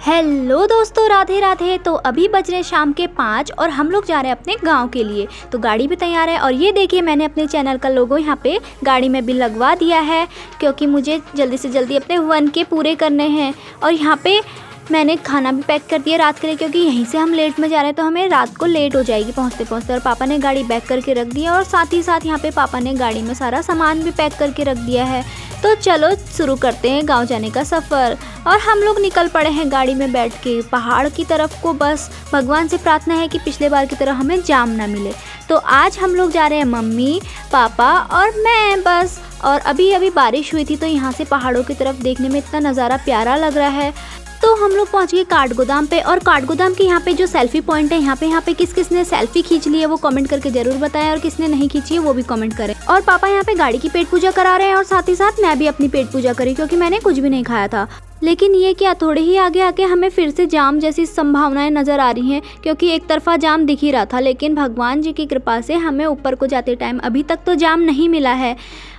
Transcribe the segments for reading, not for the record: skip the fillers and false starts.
Hello दोस्तों, राधे राधे। तो अभी बज रहे शाम के 5 और हम लोग जा रहे हैं अपने गांव के लिए। तो गाड़ी भी तैयार है और ये देखिए मैंने अपने चैनल का लोगो यहाँ पे गाड़ी में भी लगवा दिया है, क्योंकि मुझे जल्दी से जल्दी अपने 1K पूरे करने हैं। और यहाँ पे मैंने खाना भी पैक कर दिया रात के लिए, क्योंकि यहीं से हम लेट में जा रहे हैं तो हमें रात को लेट हो जाएगी पहुँचते पहुँचते। और पापा ने गाड़ी पैक करके रख दिया और साथ ही साथ यहाँ पे पापा ने गाड़ी में सारा सामान भी पैक करके रख दिया है। तो चलो शुरू करते हैं गांव जाने का सफ़र। और हम लोग निकल पड़े हैं गाड़ी में बैठ के पहाड़ की तरफ को। बस भगवान से प्रार्थना है कि पिछले बार की तरह हमें जाम ना मिले। तो आज हम लोग जा रहे हैं मम्मी, पापा और मैं बस। और अभी अभी बारिश हुई थी तो यहाँ से पहाड़ों की तरफ देखने में इतना नज़ारा प्यारा लग रहा है। तो हम लोग पहुँच गए काठगोदाम पे। और काठगोदाम के यहाँ पे जो सेल्फी पॉइंट है, यहाँ पे किस किस ने सेल्फी खींच ली है वो कमेंट करके ज़रूर बताएं, और किसने नहीं खींची है वो भी कमेंट करें। और पापा यहाँ पे गाड़ी की पेट पूजा करा रहे हैं और साथ ही साथ मैं भी अपनी पेट पूजा करी, क्योंकि मैंने कुछ भी नहीं खाया था। लेकिन ये क्या, थोड़े ही आगे आके हमें फिर से जाम जैसी संभावनाएं नज़र आ रही हैं, क्योंकि एक तरफा जाम दिख ही रहा था। लेकिन भगवान जी की कृपा से हमें ऊपर को जाते टाइम अभी तक तो जाम नहीं मिला है।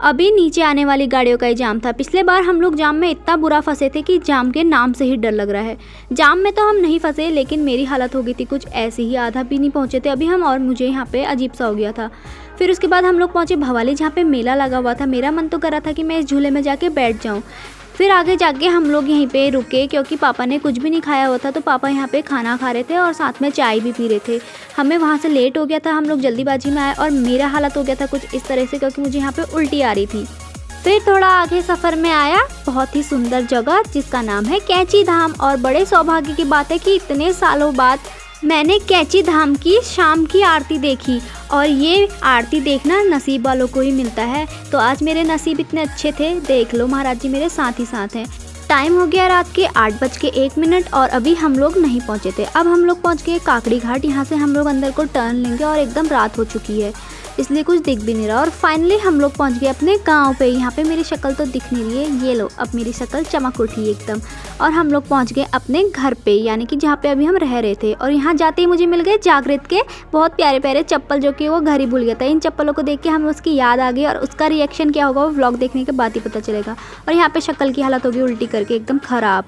अभी नीचे आने वाली गाड़ियों का ही जाम था। पिछले बार हम लोग जाम में इतना बुरा फंसे थे कि जाम के नाम से ही डर लग रहा है। जाम में तो हम नहीं फंसे, लेकिन मेरी हालत हो गई थी कुछ ऐसी ही, आधा भी नहीं पहुँचे थे अभी हम, और मुझे यहाँ पे अजीब सा हो गया था। फिर उसके बाद हम लोग पहुँचे भवाली, जहाँ पे मेला लगा हुआ था। मेरा मन तो कर रहा था कि मैं इस झूले में जाके बैठ जाऊँ। फिर आगे जाके हम लोग यहीं पे रुके, क्योंकि पापा ने कुछ भी नहीं खाया हुआ था। तो पापा यहाँ पे खाना खा रहे थे और साथ में चाय भी पी रहे थे। हमें वहाँ से लेट हो गया था, हम लोग जल्दीबाजी में आए और मेरा हालत हो गया था कुछ इस तरह से, क्योंकि मुझे यहाँ पे उल्टी आ रही थी। फिर थोड़ा आगे सफ़र में आया बहुत ही सुंदर जगह जिसका नाम है कैंची धाम। और बड़े सौभाग्य की बात है कि इतने सालों बाद मैंने कैंची धाम की शाम की आरती देखी। और ये आरती देखना नसीब वालों को ही मिलता है। तो आज मेरे नसीब इतने अच्छे थे, देख लो महाराज जी मेरे साथ ही साथ हैं। टाइम हो गया रात के 8:01 और अभी हम लोग नहीं पहुँचे थे। अब हम लोग पहुँच गए काकड़ी घाट। यहाँ से हम लोग अंदर को टर्न लेंगे और एकदम रात हो चुकी है, इसलिए कुछ दिख भी नहीं रहा। और फाइनली हम लोग पहुंच गए अपने गांव पे। यहाँ पे मेरी शक्ल तो दिख नहीं रही है, ये लो अब मेरी शक्ल चमक उठी एकदम। और हम लोग पहुंच गए अपने घर पे, यानी कि जहाँ पे अभी हम रह रहे थे। और यहाँ जाते ही मुझे मिल गए जागृत के बहुत प्यारे प्यारे चप्पल, जो कि वो घर ही भूल गया था। इन चप्पलों को देख के हमें उसकी याद आ गई, और उसका रिएक्शन क्या होगा वो व्लॉग देखने के बाद ही पता चलेगा। और यहाँ पे शक्ल की हालत होगी उल्टी करके एकदम ख़राब।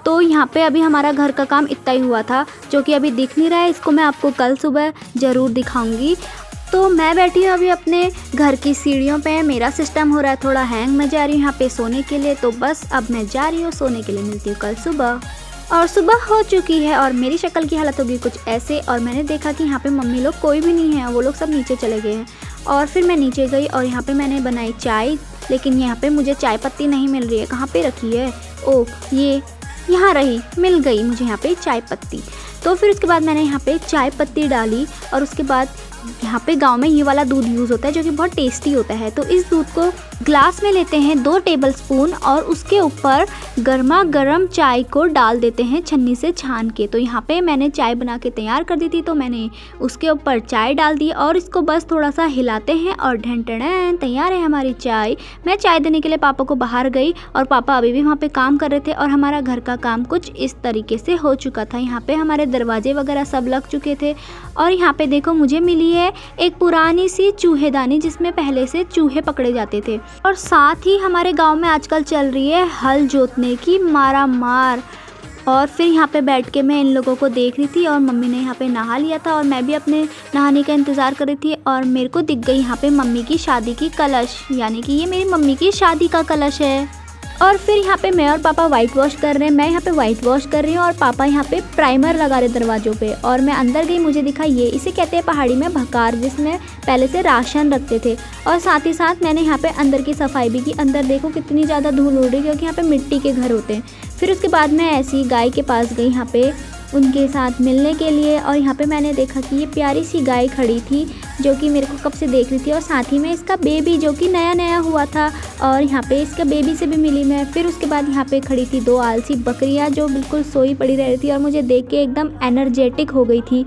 तो यहाँ पे अभी हमारा घर का काम इतना ही हुआ था, जो कि अभी दिख नहीं रहा है। इसको मैं आपको कल सुबह ज़रूर दिखाऊंगी। तो मैं बैठी हूँ अभी अपने घर की सीढ़ियों पे। मेरा सिस्टम हो रहा है थोड़ा हैंग, मैं जा रही हूँ यहाँ पे सोने के लिए। तो बस अब मैं जा रही हूँ सोने के लिए, मिलती हूँ कल सुबह। और सुबह हो चुकी है और मेरी शक्ल की हालत होगी कुछ ऐसे। और मैंने देखा कि यहाँ पे मम्मी लोग कोई भी नहीं है, वो लोग सब नीचे चले गए हैं। और फिर मैं नीचे गई और यहाँ पे मैंने बनाई चाय, लेकिन यहाँ पे मुझे चाय पत्ती नहीं मिल रही है। कहाँ पे रखी है? ओह ये यहाँ रही, मिल गई मुझे यहाँ पे चाय पत्ती। तो फिर उसके बाद मैंने यहाँ पे चाय पत्ती डाली। और उसके बाद यहाँ पे गांव में ये वाला दूध यूज़ होता है, जो कि बहुत टेस्टी होता है। तो इस दूध को ग्लास में लेते हैं 2 टेबलस्पून और उसके ऊपर गर्मा गर्म चाय को डाल देते हैं छन्नी से छान के। तो यहाँ पे मैंने चाय बना के तैयार कर दी थी, तो मैंने उसके ऊपर चाय डाल दी और इसको बस थोड़ा सा हिलाते हैं और ढन तैयार है हमारी चाय। मैं चाय देने के लिए पापा को बाहर गई और पापा अभी भी वहाँ पे काम कर रहे थे। और हमारा घर का काम कुछ इस तरीके से हो चुका था। यहाँ पे हमारे दरवाजे वगैरह सब लग चुके थे। और यहाँ पे देखो मुझे मिली है एक पुरानी सी चूहेदानी, जिसमें पहले से चूहे पकड़े जाते थे। और साथ ही हमारे गांव में आजकल चल रही है हल जोतने की मारा मार। और फिर यहाँ पे बैठ के मैं इन लोगों को देख रही थी और मम्मी ने यहाँ पे नहा लिया था और मैं भी अपने नहाने का इंतज़ार कर रही थी। और मेरे को दिख गई यहाँ पे मम्मी की शादी की कलश, यानी कि ये मेरी मम्मी की शादी का कलश है। और फिर यहाँ पे मैं और पापा वाइट वॉश कर रहे हैं। मैं यहाँ पे वाइट वॉश कर रही हूँ और पापा यहाँ पे प्राइमर लगा रहे दरवाज़ों पे। और मैं अंदर गई, मुझे दिखा ये, इसे कहते हैं पहाड़ी में भकार, जिसमें पहले से राशन रखते थे। और साथ ही साथ मैंने यहाँ पे अंदर की सफाई भी की। अंदर देखो कितनी ज़्यादा धूल उड़ रही है, क्योंकि यहाँ पे मिट्टी के घर होते हैं। फिर उसके बाद मैं ऐसी गाय के पास गई यहाँ पे उनके साथ मिलने के लिए। और यहाँ पे मैंने देखा कि ये प्यारी सी गाय खड़ी थी, जो कि मेरे को कब से देख रही थी। और साथ ही में इसका बेबी, जो कि नया नया हुआ था, और यहाँ पे इसका बेबी से भी मिली मैं। फिर उसके बाद यहाँ पे खड़ी थी 2 आलसी बकरियाँ, जो बिल्कुल सोई पड़ी रह रही थी और मुझे देख के एकदम एनर्जेटिक हो गई थी।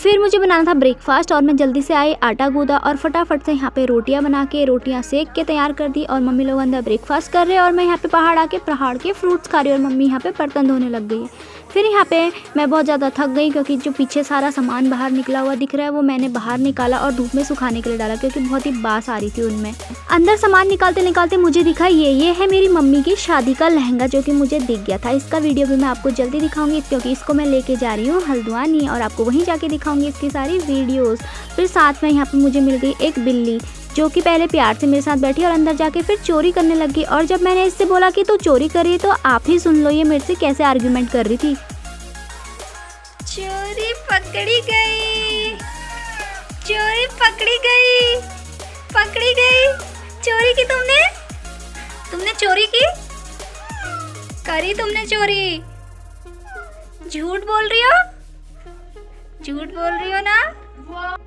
फिर मुझे बनाना था ब्रेकफास्ट और मैं जल्दी से आई, आटा गूंदा और फटाफट से यहाँ पे रोटियाँ बना के रोटियाँ सेक के तैयार कर दी। और मम्मी लोग अंदर ब्रेकफास्ट कर रहे हैं और मैं यहाँ पे पहाड़ के फ्रूट्स खा रही हूँ और मम्मी यहाँ पे बर्तन धोने लग गई है। फिर यहाँ पे मैं बहुत ज़्यादा थक गई क्योंकि जो पीछे सारा सामान बाहर निकला हुआ दिख रहा है वो मैंने बाहर निकाला और धूप में सुखाने के लिए डाला क्योंकि बहुत ही बास आ रही थी उनमें। अंदर सामान निकालते निकालते मुझे दिखा ये है मेरी मम्मी की शादी का लहंगा जो कि मुझे दिख गया था। इसका वीडियो भी मैं आपको जल्दी दिखाऊंगी क्योंकि इसको मैं लेके जा रही हूँ हल्द्वानी और आपको वहीं जाके दिखाऊंगी इसकी सारी वीडियोज़। फिर साथ में यहाँ पर मुझे मिल गई एक बिल्ली जो कि पहले प्यार से मेरे साथ बैठी और अंदर जाके फिर चोरी करने लगी। और जब मैंने इससे बोला कि तू चोरी करी तो आप ही सुन लो ये मेरे से कैसे आर्ग्यूमेंट कर रही थी। चोरी पकड़ी गई, चोरी पकड़ी गई, पकड़ी गई। चोरी की तुमने चोरी की, करी तुमने चोरी। झूठ बोल रही हो ना।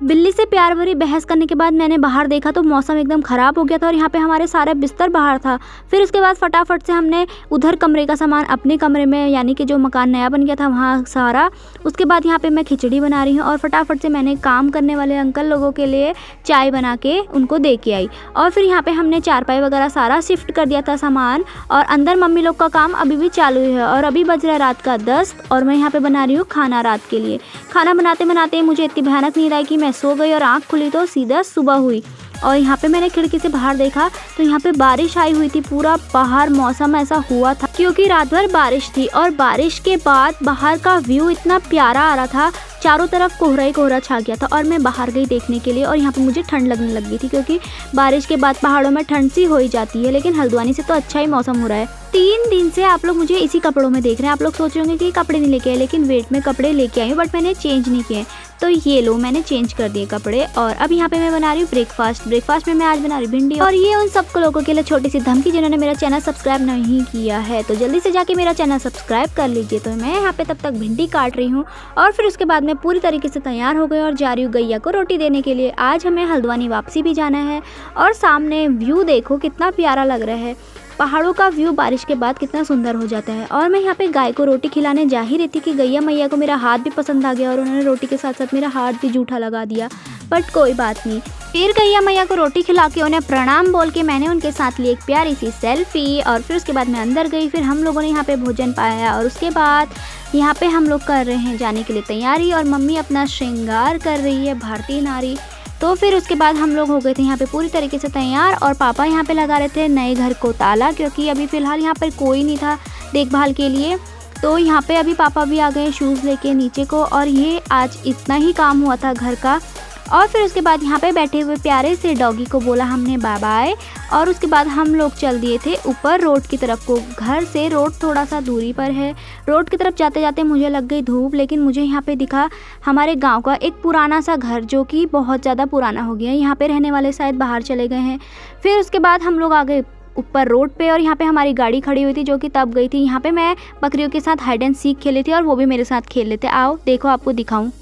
बिल्ली से प्यार भरी बहस करने के बाद मैंने बाहर देखा तो मौसम एकदम ख़राब हो गया था और यहाँ पे हमारे सारे बिस्तर बाहर था। फिर उसके बाद फटाफट से हमने उधर कमरे का सामान अपने कमरे में यानी कि जो मकान नया बन गया था वहाँ सारा। उसके बाद यहाँ पे मैं खिचड़ी बना रही हूँ और फटाफट से मैंने काम करने वाले अंकल लोगों के लिए चाय बना के उनको दे के आई। और फिर यहाँ पर हमने चारपाई वगैरह सारा शिफ्ट कर दिया था सामान और अंदर मम्मी लोग का काम अभी भी चालू है। और अभी बज रहा है रात का 10 और मैं यहाँ पर बना रही हूँ खाना रात के लिए। खाना बनाते बनाते मुझे इतनी भयानक नींद आई कि मैं सो गई और आँख खुली तो सीधा सुबह हुई। और यहाँ पे मैंने खिड़की से बाहर देखा तो यहाँ पे बारिश आई हुई थी। पूरा बाहर मौसम ऐसा हुआ था क्योंकि रात भर बारिश थी और बारिश के बाद बाहर का व्यू इतना प्यारा आ रहा था। चारों तरफ कोहरा ही कोहरा छा गया था और मैं बाहर गई देखने के लिए और यहाँ पे मुझे ठंड लगने लग गई थी क्योंकि बारिश के बाद पहाड़ों में ठंड सी हो ही जाती है। लेकिन हल्द्वानी से तो अच्छा ही मौसम हो रहा है। 3 दिन से आप लोग मुझे इसी कपड़ों में देख रहे हैं। आप लोग सोच रहे होंगे कि कपड़े नहीं लेके आए, लेकिन वेट में कपड़े लेके आई हूँ बट मैंने चेंज नहीं किए। तो ये लो मैंने चेंज कर दिए कपड़े। और अब यहाँ पे मैं बना रही हूँ ब्रेकफास्ट में मैं आज बना रही भिंडी। और ये उन सब लोगों के लिए छोटी सी धमकी जिन्होंने मेरा चैनल सब्सक्राइब नहीं किया है, तो जल्दी से जाके मेरा चैनल सब्सक्राइब कर लीजिए। तो मैं यहाँ पे तब तक भिंडी काट रही हूँ और फिर उसके बाद मैं पूरी तरीके से तैयार हो गई और जा रही हूँ गैया को रोटी देने के लिए। आज हमें हल्द्वानी वापसी भी जाना है और सामने व्यू देखो कितना प्यारा लग रहा है। पहाड़ों का व्यू बारिश के बाद कितना सुंदर हो जाता है। और मैं यहाँ पे गाय को रोटी खिलाने जा ही रही थी कि गैया मैया को मेरा हाथ भी पसंद आ गया और उन्होंने रोटी के साथ साथ मेरा हाथ भी जूठा लगा दिया, बट कोई बात नहीं। फिर गैया मैया को रोटी खिला के उन्हें प्रणाम बोल के मैंने उनके साथ ली एक प्यारी सी सेल्फी। और फिर उसके बाद मैं अंदर गई। फिर हम लोगों ने यहाँ पे भोजन पाया और उसके बाद यहाँ पे हम लोग कर रहे हैं जाने के लिए तैयारी और मम्मी अपना श्रृंगार कर रही है भारतीय नारी। तो फिर उसके बाद हम लोग हो गए थे यहाँ पे पूरी तरीके से तैयार और पापा यहाँ पे लगा रहे थे नए घर को ताला क्योंकि अभी फ़िलहाल यहाँ पर कोई नहीं था देखभाल के लिए। तो यहाँ पे अभी पापा भी आ गए शूज़ लेके नीचे को और ये आज इतना ही काम हुआ था घर का। और फिर उसके बाद यहाँ पे बैठे हुए प्यारे से डॉगी को बोला हमने बाय बाय और उसके बाद हम लोग चल दिए थे ऊपर रोड की तरफ को। घर से रोड थोड़ा सा दूरी पर है। रोड की तरफ जाते जाते मुझे लग गई धूप, लेकिन मुझे यहाँ पे दिखा हमारे गांव का एक पुराना सा घर जो कि बहुत ज़्यादा पुराना हो गया है। यहाँ पे रहने वाले शायद बाहर चले गए हैं। फिर उसके बाद हम लोग आ गए ऊपर रोड पे और यहाँ पे हमारी गाड़ी खड़ी हुई थी जो कि तब गई थी। यहाँ पे मैं बकरियों के साथ हाइड एंड सीक खेली थी और वो भी मेरे साथ खेल लेते। आओ देखो आपको दिखाऊँ।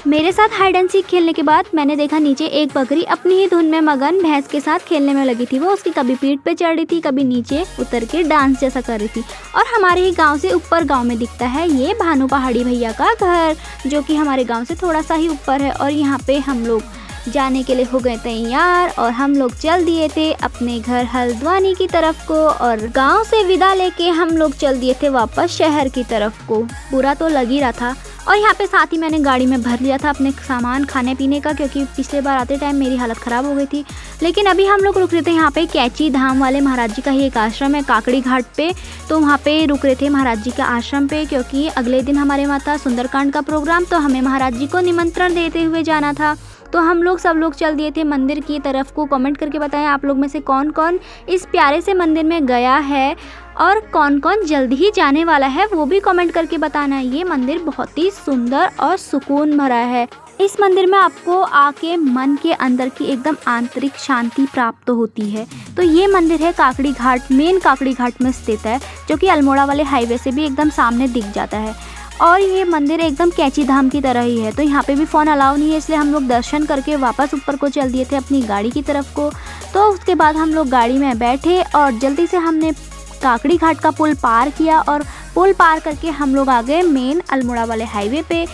मेरे साथ हाइड एंड सीक खेलने के बाद मैंने देखा नीचे एक बकरी अपनी ही धुन में मगन भैंस के साथ खेलने में लगी थी। वो उसकी कभी पीठ पे चढ़ रही थी, कभी नीचे उतर के डांस जैसा कर रही थी। और हमारे ही गांव से ऊपर गांव में दिखता है ये भानु पहाड़ी भैया का घर जो कि हमारे गांव से थोड़ा सा ही ऊपर है। और यहाँ पे हम लोग जाने के लिए हो गए तैयार और हम लोग चल दिए थे अपने घर हल्द्वानी की तरफ को। और गांव से विदा लेके हम लोग चल दिए थे वापस शहर की तरफ को। बुरा तो लग ही रहा था। और यहाँ पे साथ ही मैंने गाड़ी में भर लिया था अपने सामान खाने पीने का क्योंकि पिछले बार आते टाइम मेरी हालत ख़राब हो गई थी। लेकिन अभी हम लोग रुक रहे थे यहाँ पे कैची धाम वाले महाराज जी का ही एक आश्रम है काकड़ी घाट पे। तो वहाँ पे रुक रहे थे महाराज जी के आश्रम पे क्योंकि अगले दिन हमारे वहाँ था सुंदरकांड का प्रोग्राम, तो हमें महाराज जी को निमंत्रण देते हुए जाना था। तो हम लोग सब लोग चल दिए थे मंदिर की तरफ को। कमेंट करके बताएं आप लोग में से कौन कौन इस प्यारे से मंदिर में गया है और कौन कौन जल्द ही जाने वाला है, वो भी कमेंट करके बताना। ये मंदिर बहुत ही सुंदर और सुकून भरा है। इस मंदिर में आपको आके मन के अंदर की एकदम आंतरिक शांति प्राप्त होती है। तो ये मंदिर है काकड़ी घाट, मेन काकड़ी घाट में स्थित है जो कि अल्मोड़ा वाले हाईवे से भी एकदम सामने दिख जाता है। और ये मंदिर एकदम कैची धाम की तरह ही है। तो यहाँ पे भी फ़ोन अलाउ नहीं है, इसलिए हम लोग दर्शन करके वापस ऊपर को चल दिए थे अपनी गाड़ी की तरफ को। तो उसके बाद हम लोग गाड़ी में बैठे और जल्दी से हमने काकड़ी घाट का पुल पार किया और पुल पार करके हम लोग आ गए मेन अल्मोड़ा वाले हाईवे पे।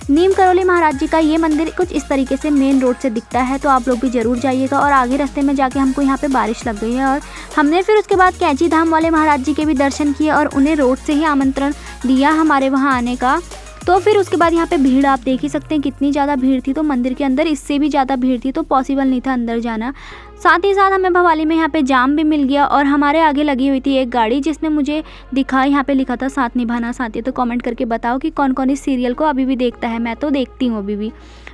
नीम करौली महाराज जी का ये मंदिर कुछ इस तरीके से मेन रोड से दिखता है, तो आप लोग भी ज़रूर जाइएगा। और आगे रास्ते में जाके हमको यहाँ पे बारिश लग गई है और हमने फिर उसके बाद कैची धाम वाले महाराज जी के भी दर्शन किए और उन्हें रोड से ही आमंत्रण दिया हमारे वहाँ आने का। तो फिर उसके बाद यहाँ पे भीड़ आप देख ही सकते हैं कितनी ज़्यादा भीड़ थी। तो मंदिर के अंदर इससे भी ज़्यादा भीड़ थी, तो पॉसिबल नहीं था अंदर जाना। साथ ही साथ हमें भवाली में यहाँ पे जाम भी मिल गया और हमारे आगे लगी हुई थी एक गाड़ी जिसमें मुझे दिखा, यहाँ पे लिखा था साथ निभाना साथी। तो कमेंट करके बताओ कि कौन कौन इस सीरियल को अभी भी देखता है। मैं तो देखती हूँ अभी भी।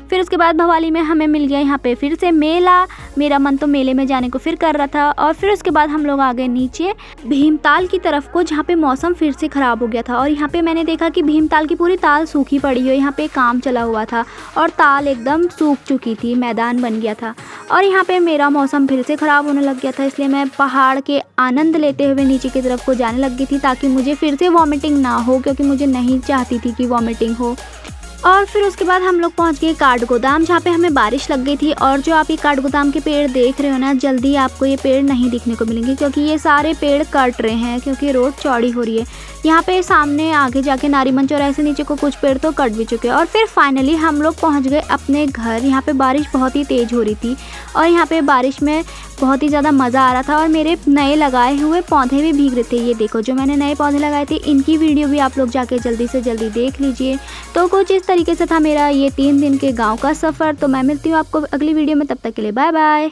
फिर उसके बाद भवाली में हमें मिल गया यहाँ पे फिर से मेला। मेरा मन तो मेले में जाने को फिर कर रहा था। और फिर उसके बाद हम लोग आ गए नीचे भीमताल की तरफ को, जहाँ पे मौसम फिर से ख़राब हो गया था। और यहाँ पे मैंने देखा कि भीमताल की पूरी ताल सूखी पड़ी है। यहाँ पे काम चला हुआ था और ताल एकदम सूख चुकी थी, मैदान बन गया था। और यहाँ पे मेरा मौसम फिर से ख़राब होने लग गया था, इसलिए मैं पहाड़ के आनंद लेते हुए नीचे की तरफ को जाने लग गई थी ताकि मुझे फिर से वॉमिटिंग ना हो, क्योंकि मुझे नहीं चाहती थी कि वॉमिटिंग हो। और फिर उसके बाद हम लोग पहुंच गए काठगोदाम, जहाँ पे हमें बारिश लग गई थी। और जो आप ये काठगोदाम के पेड़ देख रहे हो ना, जल्दी आपको ये पेड़ नहीं दिखने को मिलेंगे क्योंकि ये सारे पेड़ कट रहे हैं क्योंकि रोड चौड़ी हो रही है। यहाँ पे सामने आगे जाके नारीमन चौराहे से नीचे को कुछ पेड़ तो कट भी चुके हैं। और फिर फाइनली हम लोग पहुँच गए अपने घर। यहाँ पे बारिश बहुत ही तेज़ हो रही थी और यहाँ पे बारिश में बहुत ही ज़्यादा मज़ा आ रहा था। और मेरे नए लगाए हुए पौधे भी भीग रहे थे। ये देखो जो मैंने नए पौधे लगाए थे, इनकी वीडियो भी आप लोग जाके जल्दी से जल्दी देख लीजिए। तो कुछ इस तरीके से था मेरा ये 3 दिन के गांव का सफ़र। तो मैं मिलती हूँ आपको अगली वीडियो में, तब तक के लिए बाय बाय।